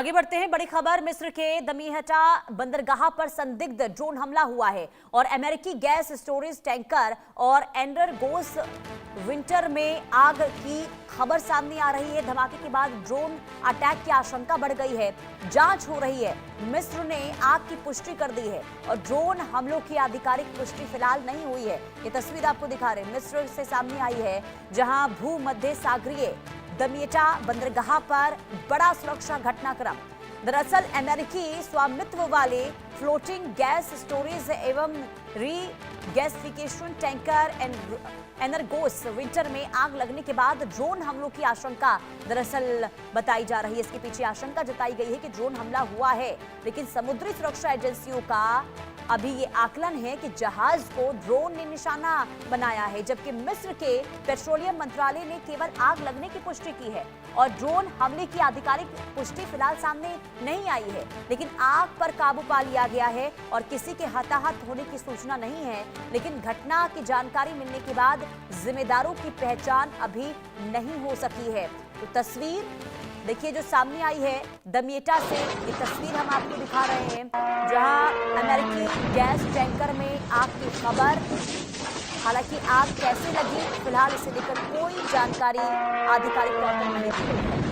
आगे बढ़ते हैं। बड़ी खबर, मिस्र के दमियटा बंदरगाह पर संदिग्ध ड्रोन हमला हुआ है और अमेरिकी गैस स्टोरेज टैंकर और एनर्गोस विंटर में आग की खबर सामने आ रही है। धमाके के बाद ड्रोन अटैक की आशंका बढ़ गई है, जांच हो रही है। मिस्र ने आग की पुष्टि कर दी है और ड्रोन हमलों की आधिकारिक पुष्टि फिलहाल नहीं हुई है। ये तस्वीर आपको दिखा रहे हैं, मिस्र से सामने आई है, जहां भूमध्य सागरीय दमियटा बंदरगाह पर बड़ा सुरक्षा घटनाक्रम। दरअसल अमेरिकी स्वामित्व वाले फ्लोटिंग गैस स्टोरेज एवं रीगैसिफिकेशन टैंकर एनर्गोस विंटर में आग लगने के बाद ड्रोन हमलों की आशंका दरअसल बताई जा रही है। इसके पीछे आशंका जताई गई है कि ड्रोन हमला हुआ है, लेकिन समुद्री सुरक्षा एजेंसियों का अभी ये आकलन है कि जहाज को ड्रोन ने निशाना बनाया है, जबकि मिस्र के पेट्रोलियम मंत्रालय ने केवल आग लगने की पुष्टि की है और ड्रोन हमले की आधिकारिक पुष्टि फिलहाल सामने नहीं आई है। लेकिन आग पर काबू पा लिया गया है और किसी के हताहत होने की सूचना नहीं है। लेकिन घटना की जानकारी मिलने के बाद जिम्मेदारों की पहचान अभी नहीं हो सकी है। तो तस्वीर देखिए जो सामने आई है दमियटा से, ये तस्वीर हम आपको दिखा रहे हैं, जहां अमेरिकी गैस टैंकर में आग की खबर। हालांकि आग कैसे लगी फिलहाल इसे लेकर कोई जानकारी आधिकारिक तौर पर नहीं दी गई है।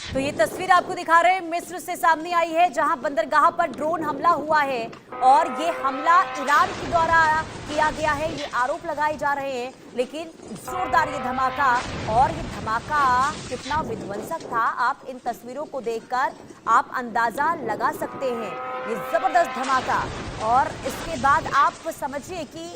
तो ये तस्वीर आपको दिखा रहे हैं, मिस्र से सामने आई है, जहां बंदरगाह पर ड्रोन हमला हुआ है और ये हमला ईरान के द्वारा किया गया है, ये आरोप लगाए जा रहे हैं। लेकिन जोरदार ये धमाका, और ये धमाका कितना विध्वंसक था आप इन तस्वीरों को देखकर आप अंदाजा लगा सकते हैं। ये जबरदस्त धमाका, और इसके बाद आप समझिए कि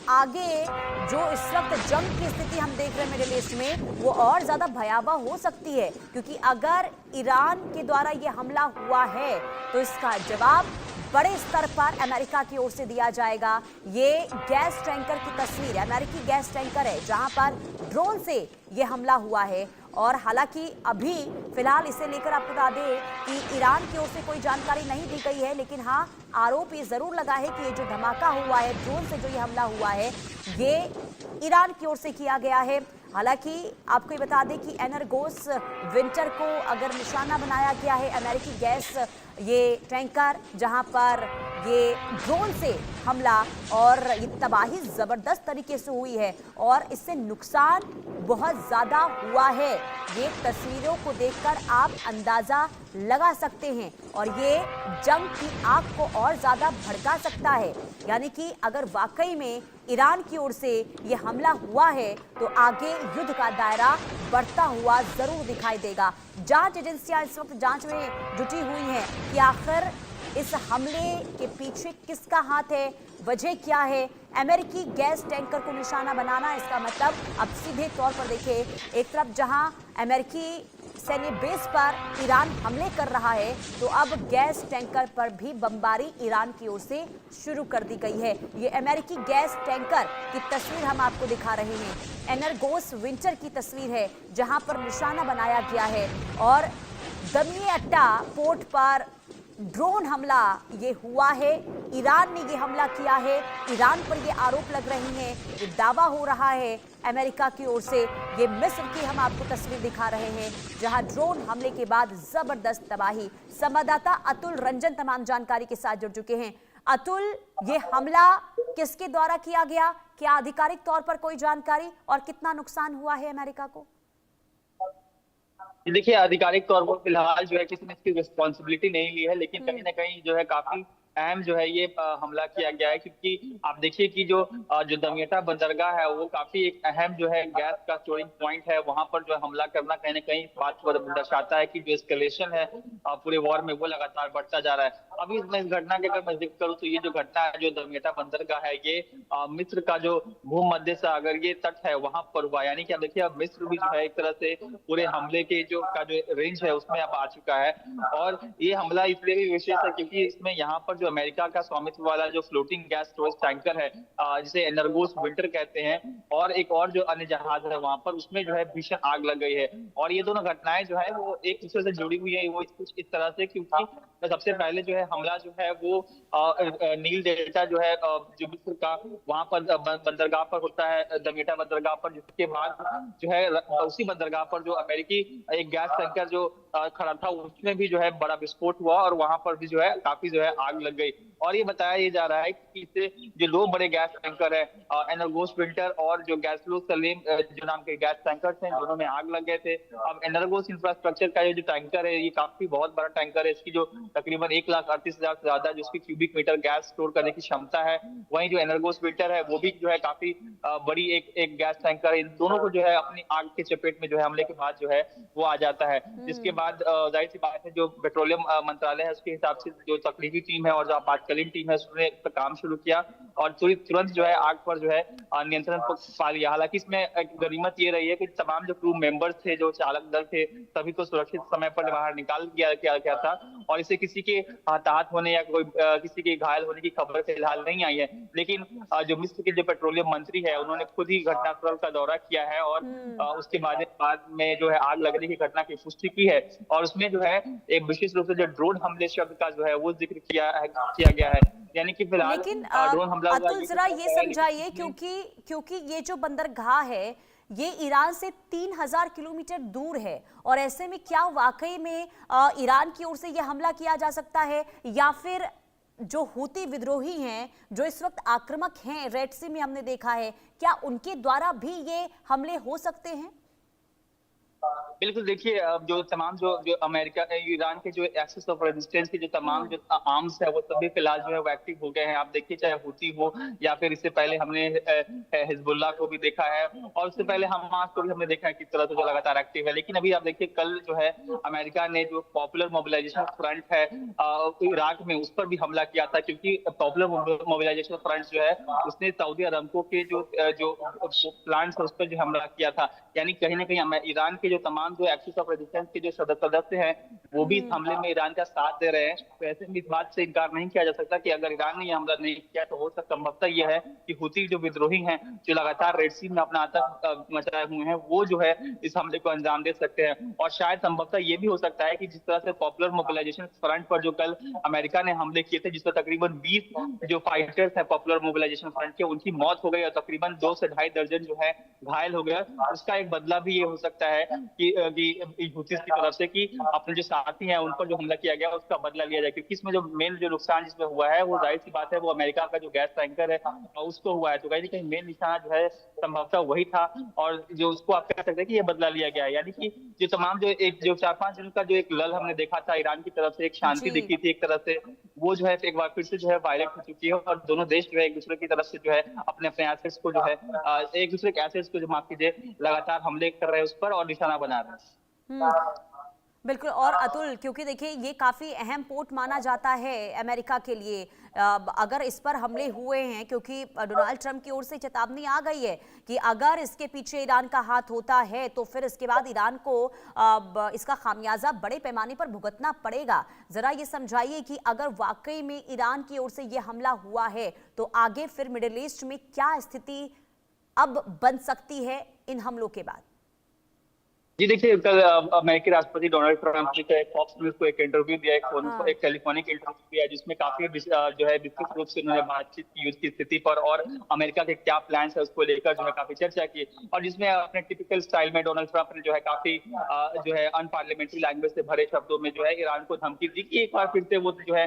आगे जो इस वक्त जंग की स्थिति हम देख रहे हैं मिडिल ईस्ट में, वो और ज्यादा भयावह हो सकती है, क्योंकि अगर ईरान के द्वारा ये हमला हुआ है तो इसका जवाब बड़े स्तर पर अमेरिका की ओर से दिया जाएगा। ये गैस टैंकर की तस्वीर, अमेरिकी गैस टैंकर है जहां पर ड्रोन से ये हमला हुआ है। और हालांकि अभी फिलहाल इसे लेकर आपको बता दें कि ईरान की ओर से कोई जानकारी नहीं दी गई है, लेकिन हाँ आरोप ये जरूर लगा है कि ये जो धमाका हुआ है, ड्रोन से जो ये हमला हुआ है, ये ईरान की ओर से किया गया है। हालांकि आपको ये बता दें कि एनर्गोस विंटर को अगर निशाना बनाया गया है, अमेरिकी गैस ये टैंकर जहां पर ये ड्रोन से हमला और ये तबाही ज़बरदस्त तरीके से हुई है और इससे नुकसान बहुत ज़्यादा हुआ है। ये तस्वीरों को देखकर आप अंदाज़ा लगा सकते हैं और ये जंग की आग को और ज़्यादा भड़का सकता है। यानी कि अगर वाकई में ईरान की ओर से ये हमला हुआ है तो आगे युद्ध का दायरा बढ़ता हुआ ज़रूर दिखाई देगा। जांच एजेंसियां इस वक्त जांच में जुटी हुई हैं कि आखिर इस हमले के पीछे किसका हाथ है, वजह क्या है। अमेरिकी गैस टैंकर को निशाना बनाना, इसका मतलब अब सीधे तौर पर देखिए, एक तरफ जहां अमेरिकी सैन्य बेस पर ईरान हमले कर रहा है तो अब गैस टैंकर पर भी बमबारी ईरान की ओर से शुरू कर दी गई है। ये अमेरिकी गैस टैंकर की तस्वीर हम आपको दिखा रहे हैं। एनर्गोस विंटर की तस्वीर है जहां पर निशाना बनाया गया है और दमियट्टा पोर्ट पर ड्रोन हमला ये हुआ है। ईरान ने ये हमला किया है, ईरान पर ये आरोप लग रहे हैं, ये दावा हो रहा है अमेरिका की ओर से। ये मिस्र की हम आपको तस्वीर दिखा रहे हैं जहां ड्रोन हमले के बाद जबरदस्त तबाही। संवाददाता अतुल रंजन तमाम जानकारी के साथ जुड़ चुके हैं। अतुल, ये हमला किसके द्वारा किया गया, क्या आधिकारिक तौर पर कोई जानकारी और कितना नुकसान हुआ है अमेरिका को? देखिए, आधिकारिक तौर पर फिलहाल जो है किसी ने इसकी रिस्पॉन्सिबिलिटी नहीं ली है, लेकिन कहीं ना कहीं जो है काफी अहम जो है ये हमला किया गया है, क्योंकि आप देखिए कि जो दमियटा बंदरगाह है वो काफी एक अहम जो है गैस का स्टोरिंग पॉइंट है। वहां पर जो है हमला करना कहीं ना कहीं इस बात को दर्शाता है कि जो एस्केलेशन है पूरे वॉर में वो लगातार बढ़ता जा रहा है। अभी इस घटना के अगर मैं जिक्र करूँ तो ये जो घटना है जो दमियटा बंदरगाह है ये मिस्र का जो भूमध्य सागर ये तट है वहां पर हुआ। यानी कि आप देखिए अब मिस्र भी जो है एक तरह से पूरे हमले के जो रेंज है उसमें अब आ चुका है। और ये हमला इसलिए भी विशेष है क्योंकि इसमें यहाँ पर जो अमेरिका का स्वामित्व वाला जो फ्लोटिंग गैस स्टोरेज टैंकर है जिसे एनर्गोस विंटर कहते हैं, और एक और जो अन्य जहाज है वहां पर, उसमें जो है भीषण आग लग गई है। और ये दोनों घटनाएं जो है वो एक दूसरे से जुड़ी हुई है, वो कुछ इस तरह से क्योंकि सबसे पहले जो है हमला जो है वो नील डेल्टा जो है जो मिस्र का वहां पर बंदरगाह पर होता है, दमियटा बंदरगाह पर, जिसके बाद जो है उसी बंदरगाह पर जो अमेरिकी एक गैस टैंकर जो खड़ा था उसमें भी जो है बड़ा विस्फोट हुआ और वहां पर भी जो है काफी जो है आग लग गई। और ये बताया ये जा रहा है कि इससे जो दो बड़े गैस टैंकर है एनर्गोस विंटर और जो गैसलो सलीम जो नाम के गैस टैंकर थे, दोनों में आग लग गए थे। अब एनर्गोस इंफ्रास्ट्रक्चर का ये जो टैंकर है ये काफी बहुत बड़ा टैंकर है, इसकी जो तकरीबन 1,38,000 से ज्यादा जिसकी क्यूबिक मीटर गैस स्टोर करने की क्षमता है। वहीं जो एनर्गोस विंटर है वो भी जो है काफी बड़ी एक गैस टैंकर है। इन दोनों को जो है अपनी आग के चपेट में जो है हमले के बाद जो है वो आ जाता है, जिसके बाद जाहिर सी बात है जो पेट्रोलियम मंत्रालय है उसके हिसाब से जो तकनीकी टीम है और जो आपातकालीन टीम है उसने इस पर काम शुरू किया और तुरंत जो है आग पर जो है नियंत्रण पा लिया। हालांकि इसमें एक गनीमत ये रही है कि तमाम जो क्रू मेंबर्स थे, जो चालक दल थे, सभी को सुरक्षित समय पर बाहर निकाल किया था और इससे किसी के हताहत होने या कोई किसी के घायल होने की खबर फिलहाल नहीं आई है। लेकिन जो मिस्र के जो पेट्रोलियम मंत्री है उन्होंने खुद ही घटनास्थल का दौरा किया है और उसके बाद में जो है आग लगने की घटना की पुष्टि की है और उसमें जो है एक विशेष रूप से जो ड्रोन हमले शब्द का जो है वो जिक्र किया गया है। यानी कि फिलहाल लेकिन ड्रोन हमला अतुल जरा ये समझाइए, क्योंकि ये जो बंदरगाह है ये ईरान से 3,000 किलोमीटर दूर है और ऐसे में क्या वाकई में ईरान की ओर से ये हमला किया जा सकता है या फिर जो हूती विद्रोही हैं जो इस वक्त आक्रामक हैं रेड सी में हमने देखा है, क्या उनके द्वारा भी ये हमले हो सकते हैं? बिल्कुल, देखिए जो तमाम जो अमेरिका ईरान के जो एक्सिस ऑफ रेजिस्टेंस के जो तमाम जो आर्म्स है वो सभी फिलहाल जो है वो एक्टिव हो गए हैं। आप देखिए चाहे हूती हो या फिर इससे पहले हमने हिजबुल्ला को भी देखा है और उससे पहले हमास को भी हमने देखा है किस तरह से जो लगातार एक्टिव है। लेकिन अभी आप देखिए कल जो है अमेरिका ने जो पॉपुलर मोबिलाइजेशन फ्रंट है इराक में उस पर भी हमला किया था, क्योंकि पॉपुलर मोबिलाइजेशन फ्रंट जो है उसने सऊदी अरमको के जो प्लांट्स है उस पर जो हमला किया था। यानी कहीं ना कहीं ईरान के जो तमाम जो एक्सिस ऑफ रेजिस्टेंस के जो सदस्य हैं वो भी इस हमले में ईरान का साथ दे रहे हैं। तो ऐसे में इस बात से इनकार नहीं किया जा सकता कि अगर ईरान ने यह हमला नहीं किया तो हो सकता संभवतः यह है कि हूती जो विद्रोही हैं जो लगातार रेड सी में अपना आतंक मचाए हुए हैं वो जो है इस हमले को अंजाम दे सकते हैं। और शायद संभवतः ये भी हो सकता है कि जिस तरह से पॉपुलर मोबिलाइजेशन फ्रंट पर जो कल अमेरिका ने हमले किए थे जिसमें तकरीबन 20 जो फाइटर्स हैं पॉपुलर मोबिलाइजेशन फ्रंट के उनकी मौत हो गई और तकरीबन 2 से ढाई दर्जन जो है घायल हो गया, उसका एक बदला भी ये हो सकता है कि हूथीज की तरफ से कि अपने जो साथी हैं उन पर जो हमला किया गया उसका बदला लिया जाए, क्योंकि इसमें जो मेन जो नुकसान जिसमें हुआ है वो जाहिर सी बात है वो अमेरिका का जो गैस टैंकर है उसको हुआ है। तो कहीं ना कहीं मेन निशाना जो है संभवतः वही था, और जो उसको आप कह सकते हैं कि ये बदला लिया गया है। यानी कि जो तमाम जो 4-5 दिन का जो एक लल हमने देखा था ईरान की तरफ से, एक शांति जी। दिखी थी एक तरह से, वो जो है एक बार फिर से जो है वायलेट हो चुकी है, और दोनों देश जो है एक दूसरे की तरफ से जो है अपने अपने एसेट्स को जो है एक दूसरे के एसेट्स को जो माफ कीजिए लगातार हमले कर रहे हैं उस पर और निशाना बना रहे हैं। हम्म, बिल्कुल। और अतुल, क्योंकि देखिए ये काफी अहम पोर्ट माना जाता है अमेरिका के लिए, अगर इस पर हमले हुए हैं, क्योंकि डोनाल्ड ट्रंप की ओर से चेतावनी आ गई है कि अगर इसके पीछे ईरान का हाथ होता है तो फिर इसके बाद ईरान को इसका खामियाजा बड़े पैमाने पर भुगतना पड़ेगा। जरा ये समझाइए कि अगर वाकई में ईरान की ओर से ये हमला हुआ है तो आगे फिर मिडिल ईस्ट में क्या स्थिति अब बन सकती है इन हमलों के बाद? जी देखिए, कल अमेरिकी राष्ट्रपति डोनाल्ड ट्रंप ने फॉक्स न्यूज को एक इंटरव्यू दिया, हाँ। एक टेलीफोनिक इंटरव्यू दिया, जिसमें काफी जो है विस्तृत रूप से उन्होंने बातचीत की युद्ध की स्थिति पर और अमेरिका के क्या प्लान्स है उसको लेकर जो है काफी चर्चा की। और जिसमें अपने टिपिकल स्टाइल में डोनाल्ड ट्रंप ने जो है काफी जो है अनपार्लियामेंट्री लैंग्वेज से भरे शब्दों में जो है ईरान को धमकी दी कि एक बार फिर से वो जो है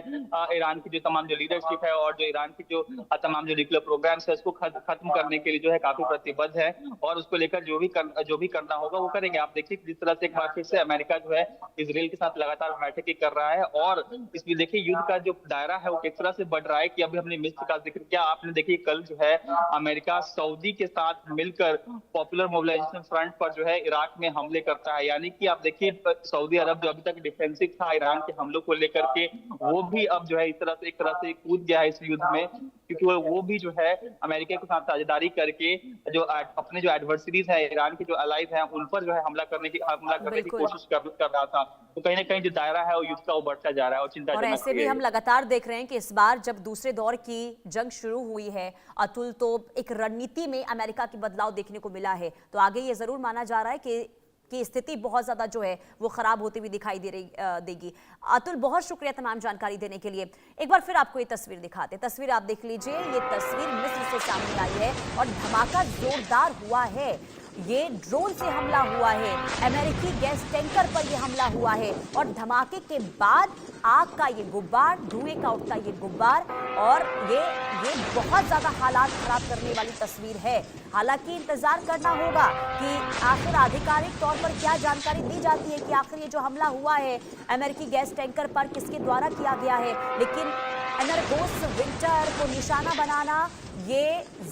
ईरान की जो तमाम जो लीडरशिप है और जो ईरान की जो तमाम जो न्यूक्लियर प्रोग्राम्स है उसको खत्म करने के लिए जो है काफी प्रतिबद्ध है, और उसको लेकर जो भी करना होगा वो करेंगे। आप देखिए जिस तरह से एक बार फिर से अमेरिका जो है इजराइल के साथ लगातार बैठकें कर रहा है, और इसमें देखिए युद्ध का जो दायरा है वो किस तरह से बढ़ रहा है कि अभी हमने मिस्र का जिक्र किया, आपने देखिए कल जो है अमेरिका सऊदी के साथ मिलकर पॉपुलर मोबिलाइजेशन फ्रंट पर जो है इराक में हमले करता है। यानी कि आप देखिए सऊदी अरब जो अभी तक डिफेंसिव था ईरान के हमलों को लेकर के, वो भी अब जो है इस तरह से एक तरह से कूद गया है इस युद्ध में, क्योंकि वो भी जो है अमेरिका के साथ साझेदारी करके जो अपने जो एडवर्सरीज है ईरान के जो अलाइज हैं उन पर जो है हमला करने की बिल्कुल। कोशिश कर रहा था। तो कहीं ना कहीं जो दायरा है वो युद्ध का वो बढ़ता जा रहा है, और और चिंताजनक ऐसे भी हम लगातार देख रहे हैं कि इस बार जब दूसरे दौर की जंग शुरू हुई है अतुल, तो एक रणनीति में अमेरिका की बदलाव देखने को मिला है। तो आगे ये जरूर माना जा रहा है कि स्थिति बहुत ज्यादा जो है वो खराब होती हुई दिखाई देगी। अतुल, बहुत शुक्रिया तमाम जानकारी देने के लिए। एक बार फिर आपको ये तस्वीर दिखाते, तस्वीर आप देख लीजिए। ये तस्वीर मिस्र से सामने आई है और धमाका जोरदार हुआ है। ये ड्रोन से हमला हुआ है, अमेरिकी गैस टैंकर पर यह हमला हुआ है, और धमाके के बाद आग का ये गुब्बार, धुएं का उठता ये गुब्बार, और ये बहुत ज्यादा हालात खराब करने वाली तस्वीर है। हालांकि इंतजार करना होगा कि आखिर आधिकारिक तौर पर क्या जानकारी दी जाती है कि आखिर ये जो हमला हुआ है अमेरिकी गैस टैंकर पर किसके द्वारा किया गया है। लेकिन एनर्गोस विंटर को निशाना बनाना, ये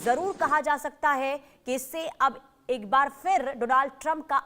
जरूर कहा जा सकता है कि इससे अब एक बार फिर डोनाल्ड ट्रंप का